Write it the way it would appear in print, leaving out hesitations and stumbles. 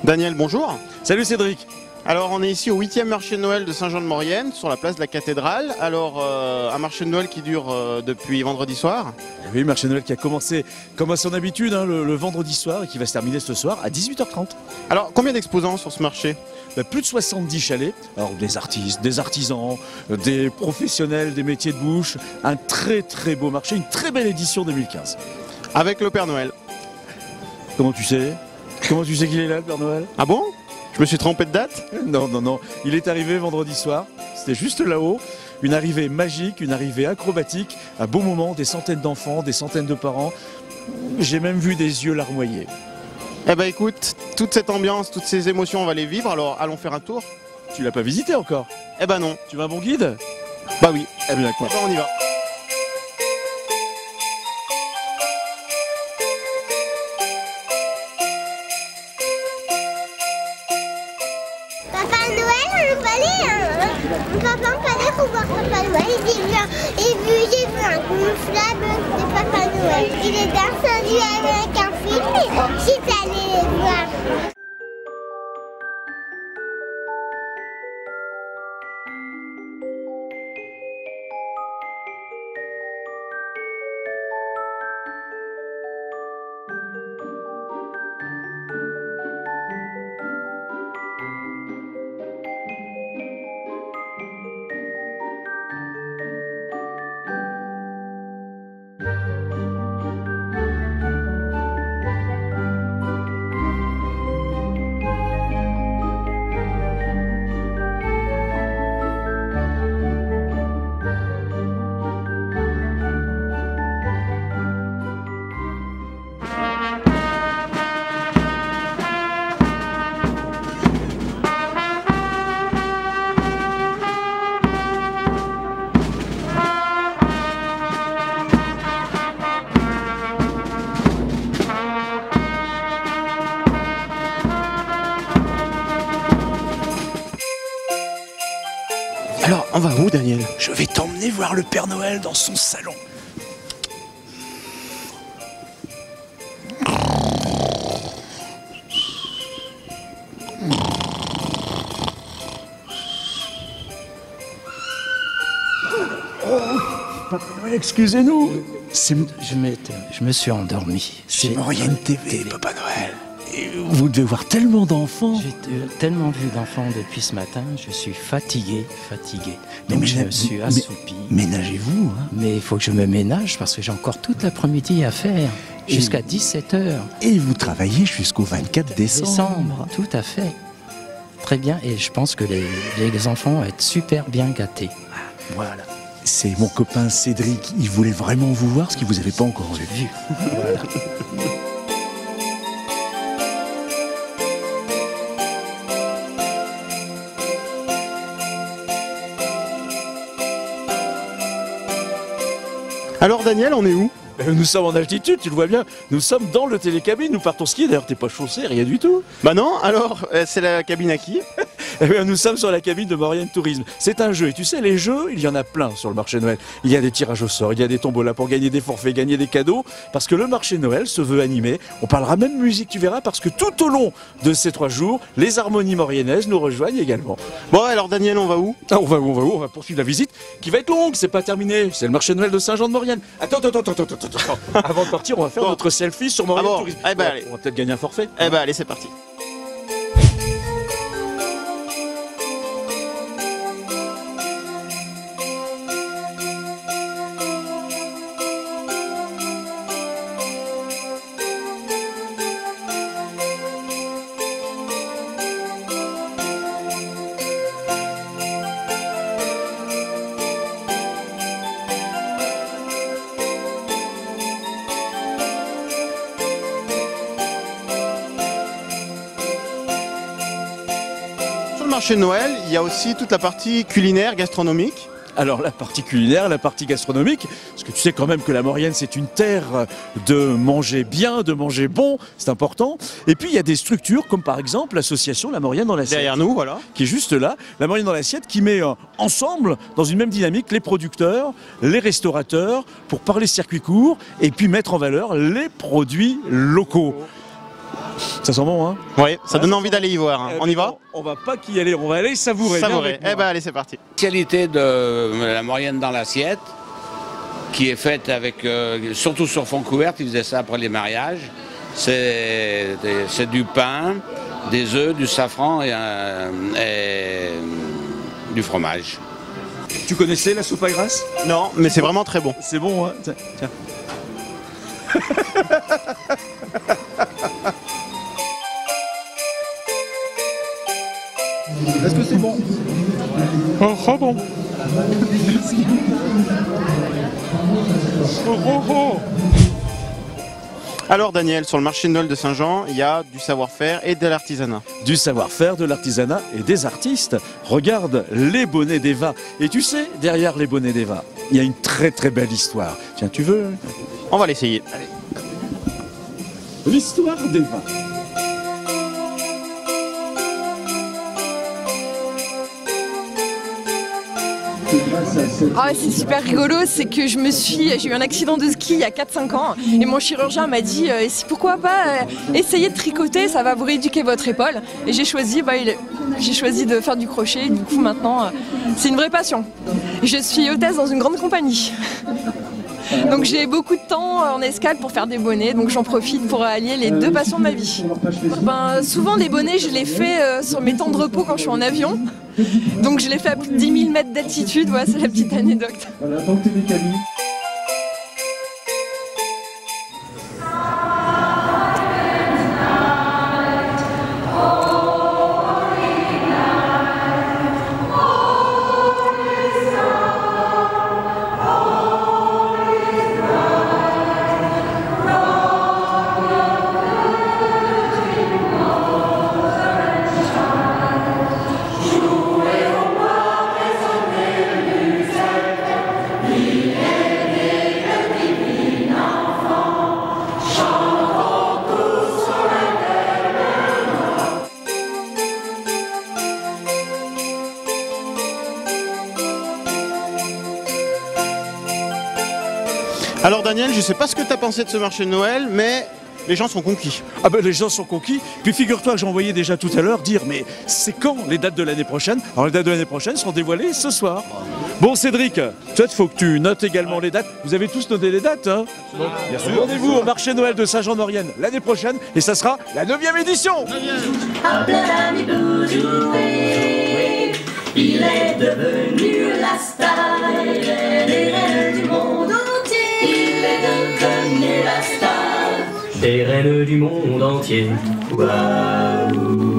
Daniel, bonjour. Salut Cédric. Alors on est ici au 8e marché de Noël de Saint-Jean-de-Maurienne, sur la place de la cathédrale. Alors un marché de Noël qui dure depuis vendredi soir. Oui, marché de Noël qui a commencé comme à son habitude le vendredi soir et qui va se terminer ce soir à 18h30. Alors combien d'exposants sur ce marché? Plus de 70 chalets, alors des artistes, des artisans, des professionnels des métiers de bouche, un très très beau marché, une très belle édition 2015. Avec le Père Noël. Comment tu sais? Comment tu sais qu'il est là, le Père Noël? Ah bon? Je me suis trompé de date? Non, non, non, il est arrivé vendredi soir, c'était juste là-haut, une arrivée magique, une arrivée acrobatique, un beau moment, des centaines d'enfants, des centaines de parents, j'ai même vu des yeux larmoyés. Eh ben écoute, toute cette ambiance, toutes ces émotions, on va les vivre, alors allons faire un tour. Tu l'as pas visité encore? Eh ben non. Tu veux un bon guide? Bah oui. Eh bien quoi? Eh ben on y va. Papa Noël, on peut aller, papa, on peut aller pour voir Papa Noël. J'ai vu un gonflable de Papa Noël. Il est descendu avec un film et je suis allée les voir. Alors on va où, Daniel? Je vais t'emmener voir le Père Noël dans son salon. Papa Noël, excusez-nous. Je me suis endormi. C'est Maurienne TV, Papa Noël. Et vous devez voir tellement d'enfants. J'ai tellement vu d'enfants depuis ce matin, je suis fatigué. Donc je me suis assoupi. Ménagez-vous. Hein. Mais il faut que je me ménage parce que j'ai encore toute l'après-midi à faire, jusqu'à 17h. Et vous travaillez jusqu'au 24 décembre. Tout à fait. Très bien, et je pense que les enfants vont être super bien gâtés. Voilà. C'est mon copain Cédric, il voulait vraiment vous voir ce qu'il vous avait pas encore vu. Voilà. Alors Daniel, on est où? Nous sommes en altitude, tu le vois bien. Nous sommes dans le télécabine, nous partons skier. D'ailleurs, t'es pas chaussé, rien du tout. Bah non, alors c'est la cabine à qui? Eh bien, nous sommes sur la cabine de Maurienne Tourisme. C'est un jeu, et tu sais, les jeux, il y en a plein sur le marché de Noël. Il y a des tirages au sort, il y a des tombolas pour gagner des forfaits, gagner des cadeaux, parce que le marché de Noël se veut animé. On parlera même musique, tu verras, parce que tout au long de ces 3 jours, les harmonies mauriennaises nous rejoignent également. Bon alors Daniel, on va où? Ah, on va où? On va poursuivre la visite, qui va être longue, c'est pas terminé. C'est le marché de Noël de Saint-Jean-de-Maurienne. Attends. Avant de partir, on va faire notre selfie sur Maurienne Tourisme. Eh ben, allez. On va peut-être gagner un forfait. Eh ben allez, c'est parti. Marché de Noël, il y a aussi toute la partie culinaire, gastronomique. Alors la partie culinaire, la partie gastronomique, parce que tu sais quand même que la Maurienne c'est une terre de manger bien, de manger bon, c'est important. Et puis il y a des structures comme par exemple l'association La Maurienne dans l'assiette. Derrière nous, voilà. Qui est juste là, La Maurienne dans l'assiette, qui met ensemble, dans une même dynamique, les producteurs, les restaurateurs, pour parler circuit court et puis mettre en valeur les produits locaux. Ça sent bon, hein? Oui, ça donne envie d'aller y voir. Hein. On y va? On va pas qu'y aller, on va aller savourer. Savourer. Eh ben allez, c'est parti. Spécialité de la Maurienne dans l'assiette, qui est faite avec, surtout sur fond couvert, ils faisaient ça après les mariages. C'est du pain, des œufs, du safran et du fromage. Tu connaissais la soupe à grasse? Non, mais c'est vraiment très bon. C'est bon, hein? Tiens. Est-ce que c'est bon? Oh bon. Oh. Alors Daniel, sur le marché de Noël de Saint-Jean, il y a du savoir-faire et de l'artisanat. Du savoir-faire, de l'artisanat et des artistes. Regarde les bonnets d'Eva. Et tu sais, derrière les bonnets d'Eva, il y a une très très belle histoire. Tiens, tu veux? On va l'essayer. Allez. L'histoire d'Eva. Ah, c'est super rigolo, c'est que j'ai eu un accident de ski il y a 4-5 ans et mon chirurgien m'a dit pourquoi pas essayer de tricoter, ça va vous rééduquer votre épaule. Et j'ai choisi de faire du crochet, et du coup maintenant c'est une vraie passion. Je suis hôtesse dans une grande compagnie. Donc j'ai beaucoup de temps en escale pour faire des bonnets, donc j'en profite pour allier les deux passions de ma vie. Souvent les bonnets je les fais sur mes temps de repos quand je suis en avion. Donc je l'ai fait à plus de 10 000 mètres d'altitude, voilà, c'est la petite anecdote. Voilà, tant que t'es mécanique. Alors Daniel, je sais pas ce que tu as pensé de ce marché de Noël, mais les gens sont conquis. Ah ben les gens sont conquis. Puis figure-toi que j'ai envoyé déjà tout à l'heure dire mais c'est quand les dates de l'année prochaine? Alors les dates de l'année prochaine seront dévoilées ce soir. Bon Cédric, toi il faut que tu notes également les dates. Vous avez tous noté les dates, hein? Bien sûr. Rendez-vous au marché Noël de Saint-Jean-de-Maurienne l'année prochaine et ça sera la 9e édition. Il est devenu la star des reines du monde entier. Il est devenu la star des reines du monde entier. Waouh.